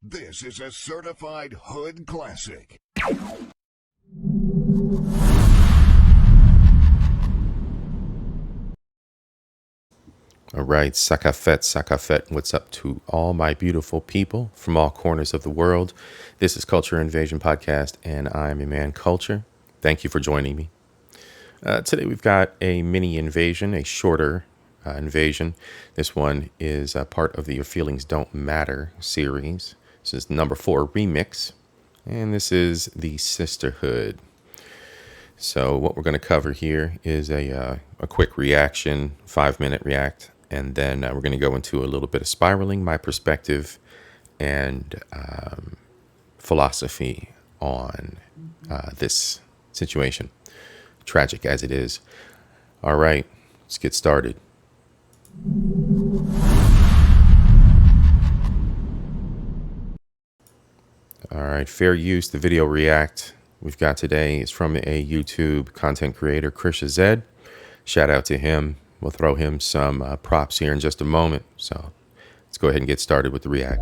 This is a certified hood classic. All right, Sakafet, Sakafet, what's up to all my beautiful people from all corners of the world? This is Culture Invasion Podcast, and I'm your man, Culture. Thank you for joining me. Today we've got a mini invasion, a shorter invasion. This one is a part of the Your Feelings Don't Matter series. This is number 4 remix, and this is the Sisterhood. So what we're going to cover here is a quick reaction, 5-minute react, and then we're going to go into a little bit of spiraling, my perspective, and philosophy on this situation, tragic as it is. All right, let's get started. All right, fair use, the video react we've got today is from a YouTube content creator, Keisha Z. Shout out to him. We'll throw him some props here in just a moment. So let's go ahead and get started with the react.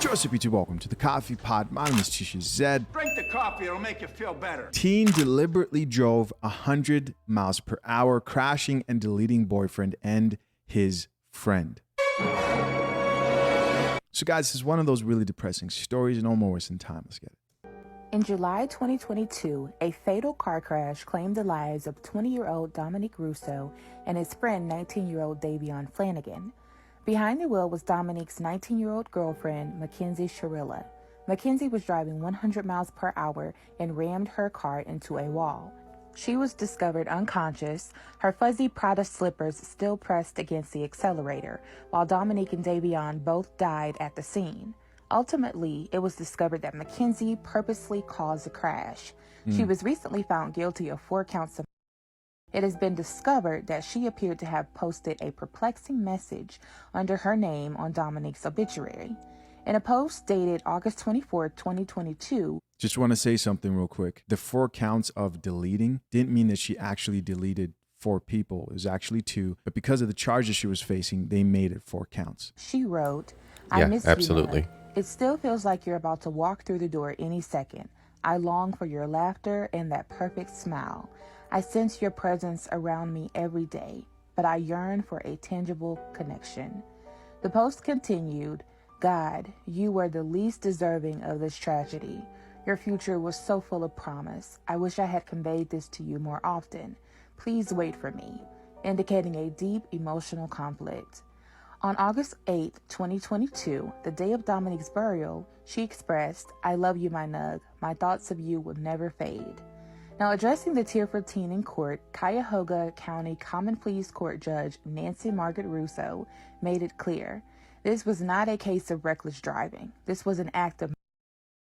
Joseph YouTube, welcome to the Coffee Pod. My name is Keisha Z. Drink the coffee, it'll make you feel better. Teen deliberately drove 100 miles per hour, crashing and deleting boyfriend and his friend. So guys, this is one of those really depressing stories. No more wasting time. Let's get it. In July 2022, a fatal car crash claimed the lives of 20-year-old Dominique Russo and his friend 19-year-old Davion Flanagan. Behind the wheel was Dominique's 19-year-old girlfriend, Mackenzie Sharilla. Mackenzie was driving 100 miles per hour and rammed her car into a wall. She was discovered unconscious, her fuzzy Prada slippers still pressed against the accelerator, while Dominique and Davion both died at the scene. Ultimately, it was discovered that Mackenzie purposely caused the crash. She was recently found guilty of 4 counts of. It has been discovered that she appeared to have posted a perplexing message under her name on Dominique's obituary. In a post dated August 24, 2022, Just want to say something real quick. The 4 counts of deleting didn't mean that she actually deleted 4 people. It was actually 2. But because of the charges she was facing, they made it 4 counts. she wrote, I Yeah, miss absolutely. you, Nug. It still feels like you're about to walk through the door any second. I long for your laughter and that perfect smile. I sense your presence around me every day, but I yearn for a tangible connection. The post continued, God, you were the least deserving of this tragedy. Your future was so full of promise. I wish I had conveyed this to you more often. Please wait for me, indicating a deep emotional conflict. On August 8, 2022, the day of Dominique's burial, she expressed, I love you, my Nug. My thoughts of you will never fade. Now, addressing the tearful teen in court, Cuyahoga County Common Pleas Court Judge Nancy Margaret Russo made it clear. This was not a case of reckless driving. This was an act of.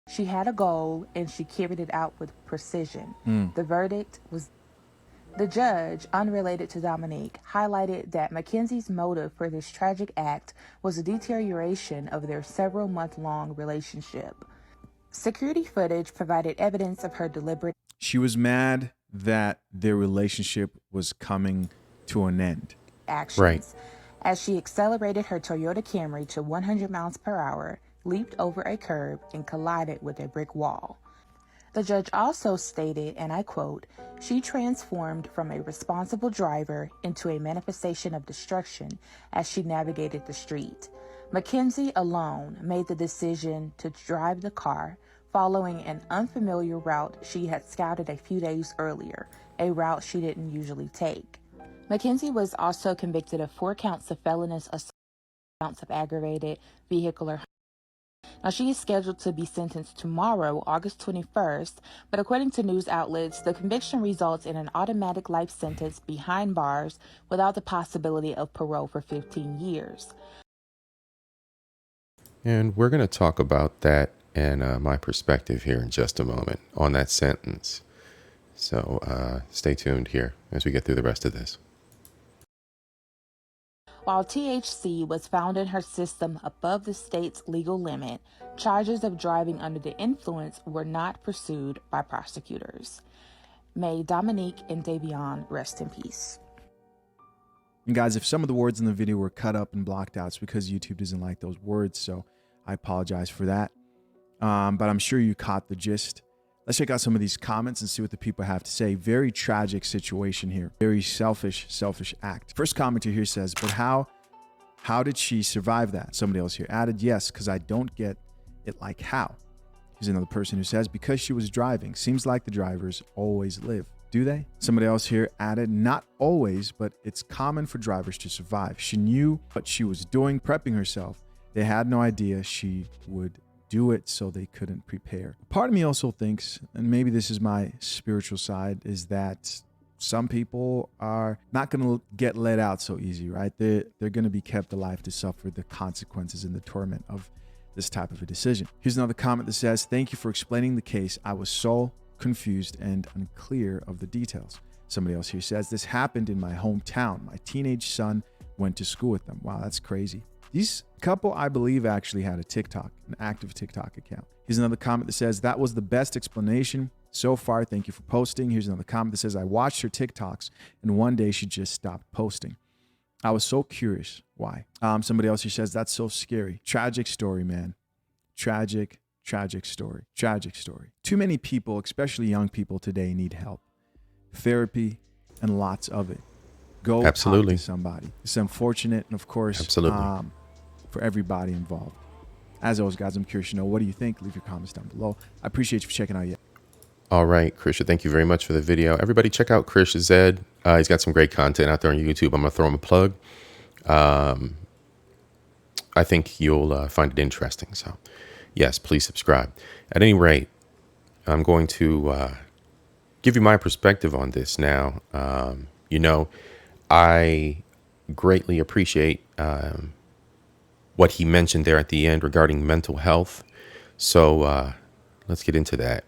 She had a goal and she carried it out with precision. The verdict was. The judge, unrelated to Dominique, highlighted that Mackenzie's motive for this tragic act was a deterioration of their several-month-long relationship. Security footage provided evidence of her deliberate She was mad that their relationship was coming to an end. actions. Right. As she accelerated her Toyota Camry to 100 miles per hour, leaped over a curb, and collided with a brick wall. The judge also stated, and I quote, she transformed from a responsible driver into a manifestation of destruction as she navigated the street. Mackenzie alone made the decision to drive the car, following an unfamiliar route she had scouted a few days earlier, a route she didn't usually take. Mackenzie was also convicted of 4 counts of felonious assault, counts of aggravated vehicular. Now, she is scheduled to be sentenced tomorrow, August 21st, but according to news outlets, the conviction results in an automatic life sentence behind bars without the possibility of parole for 15 years. And we're going to talk about that and my perspective here in just a moment on that sentence. So stay tuned here as we get through the rest of this. While THC was found in her system above the state's legal limit, charges of driving under the influence were not pursued by prosecutors. May Dominique and Davion rest in peace. And guys, if some of the words in the video were cut up and blocked out, it's because YouTube doesn't like those words. So I apologize for that. But I'm sure you caught the gist. Let's check out some of these comments and see what the people have to say. Very tragic situation here. Very selfish act. First commenter here says, but how did she survive that? Somebody else here added, yes, because I don't get it, like how. Here's another person who says, because she was driving. Seems like the drivers always live. Do they? Somebody else here added, not always, but it's common for drivers to survive. She knew what she was doing, prepping herself. They had no idea she would do it, so they couldn't prepare. Part of me also thinks, and maybe this is my spiritual side, is that some people are not going to get let out so easy, right? They're going to be kept alive to suffer the consequences and the torment of this type of a decision. Here's another comment that says, thank you for explaining the case. I was so confused and unclear of the details. Somebody else here says, this happened in my hometown. My teenage son went to school with them. Wow, that's crazy. These couple, I believe, actually had an active TikTok account. Here's another comment that says, that was the best explanation so far. Thank you for posting. Here's another comment that says, I watched her TikToks and one day she just stopped posting. I was so curious why. Somebody else here says, that's so scary. Tragic story, man. Tragic story. Too many people, especially young people today, need help, therapy, and lots of it. Go Absolutely. talk to somebody. It's unfortunate, and of course, Absolutely. For everybody involved. As always, guys, I'm curious to know, what do you think? Leave your comments down below. I appreciate you for checking out. All right, Keisha, thank you very much for the video. Everybody check out Keisha Zed. He's got some great content out there on YouTube. I'm going to throw him a plug. I think you'll find it interesting. So, yes, please subscribe. At any rate, I'm going to give you my perspective on this now. I greatly appreciate what he mentioned there at the end regarding mental health. So let's get into that.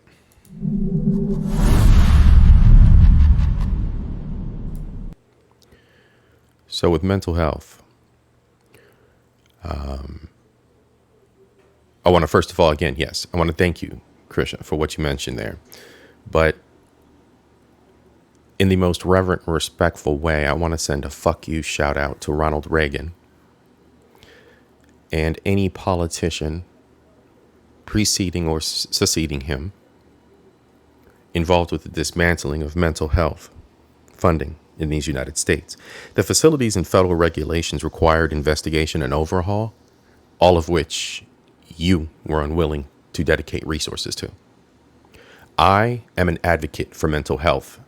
So with mental health, I want to first of all, again, yes, I want to thank you, Keisha, for what you mentioned there. But in the most reverent and respectful way, I want to send a fuck you shout out to Ronald Reagan and any politician preceding or succeeding him involved with the dismantling of mental health funding in these United States. The facilities and federal regulations required investigation and overhaul, all of which you were unwilling to dedicate resources to. I am an advocate for mental health.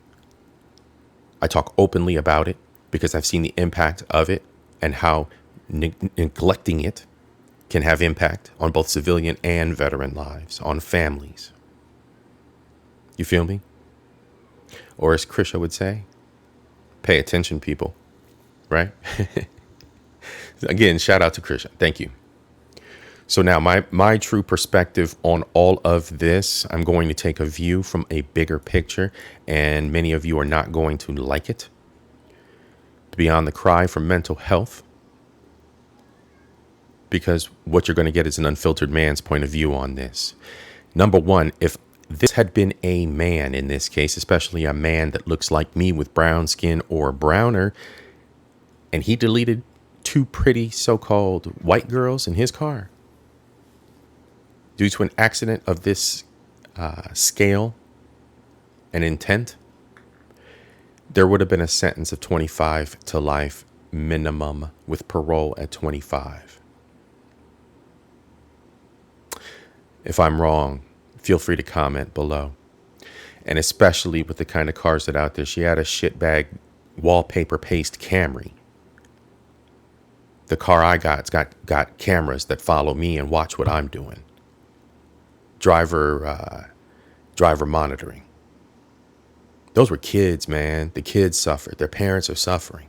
I talk openly about it because I've seen the impact of it and how neglecting it can have impact on both civilian and veteran lives, on families. You feel me? Or as Keisha would say, pay attention, people, right? Again, shout out to Keisha. Thank you. So now my true perspective on all of this, I'm going to take a view from a bigger picture, and many of you are not going to like it. Beyond the cry for mental health, because what you're going to get is an unfiltered man's point of view on this. Number one, if this had been a man in this case, especially a man that looks like me with brown skin or browner, and he deleted 2 pretty so-called white girls in his car due to an accident of this scale and intent, there would have been a sentence of 25 to life minimum with parole at 25. If I'm wrong, feel free to comment below. And especially with the kind of cars that are out there, she had a shitbag wallpaper paste Camry. The car I got's got cameras that follow me and watch what I'm doing. Driver monitoring. Those were kids, man. The kids suffered. Their parents are suffering.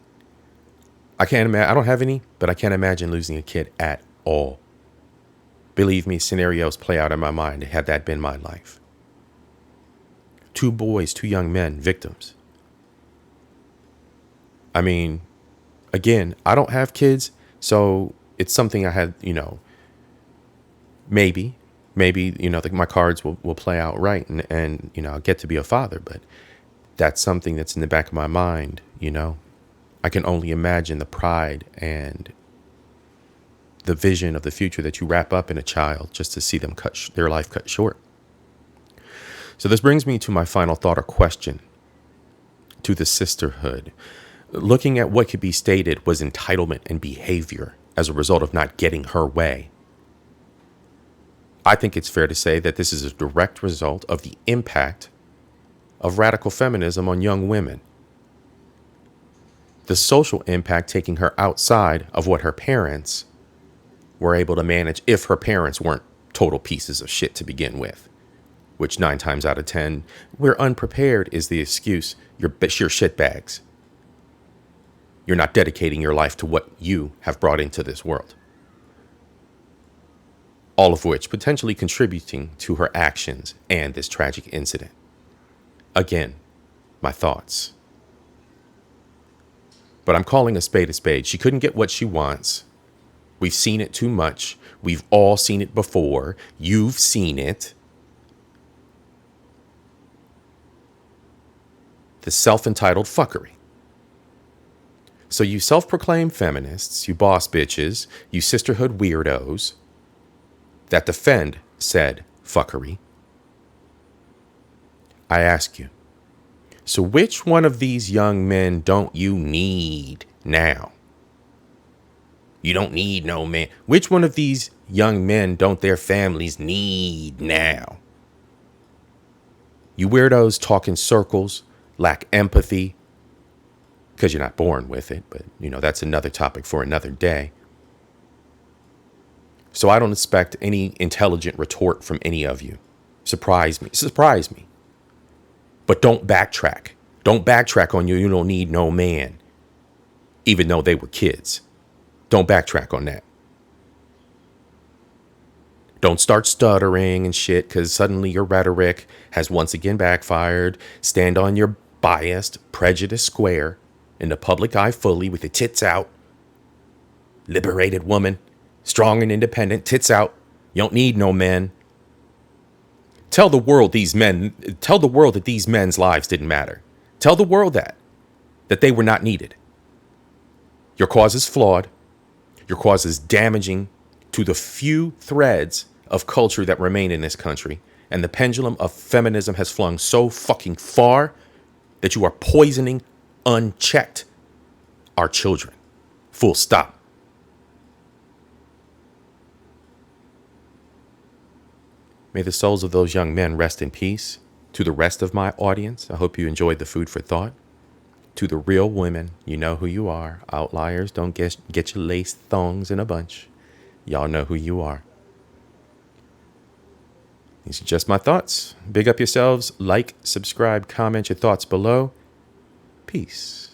I can't imagine. I don't have any, but I can't imagine losing a kid at all. Believe me, scenarios play out in my mind had that been my life. 2 boys, 2 young men, victims. I mean, again, I don't have kids, so it's something I had, maybe, my cards will play out right and I'll get to be a father. But that's something that's in the back of my mind, I can only imagine the pride and the vision of the future that you wrap up in a child just to see them their life cut short. So this brings me to my final thought or question to the sisterhood. Looking at what could be stated was entitlement and behavior as a result of not getting her way. I think it's fair to say that this is a direct result of the impact of radical feminism on young women. The social impact taking her outside of what her parents were able to manage if her parents weren't total pieces of shit to begin with, which 9 times out of 10, we're unprepared is the excuse. You're shit bags. You're not dedicating your life to what you have brought into this world. All of which potentially contributing to her actions and this tragic incident. Again, my thoughts. But I'm calling a spade a spade. She couldn't get what she wants. We've seen it too much. We've all seen it before. You've seen it. The self-entitled fuckery. So you self-proclaimed feminists, you boss bitches, you sisterhood weirdos that defend said fuckery. I ask you, so which one of these young men don't you need now? You don't need no man. Which one of these young men don't their families need now? You weirdos talk in circles, lack empathy, because you're not born with it, but that's another topic for another day. So I don't expect any intelligent retort from any of you. Surprise me. But don't backtrack. Don't backtrack on you don't need no man, even though they were kids. Don't backtrack on that. Don't start stuttering and shit, because suddenly your rhetoric has once again backfired. Stand on your biased, prejudiced square in the public eye fully with the tits out. Liberated woman, strong and independent, tits out. You don't need no men. Tell the world that these men's lives didn't matter. Tell the world that they were not needed. Your cause is flawed. Your cause is damaging to the few threads of culture that remain in this country. And the pendulum of feminism has flung so fucking far that you are poisoning, unchecked, our children. Full stop. May the souls of those young men rest in peace. To the rest of my audience, I hope you enjoyed the food for thought. To the real women, you know who you are. Outliers, don't get your lace thongs in a bunch. Y'all know who you are. These are just my thoughts. Big up yourselves. Like, subscribe, comment your thoughts below. Peace.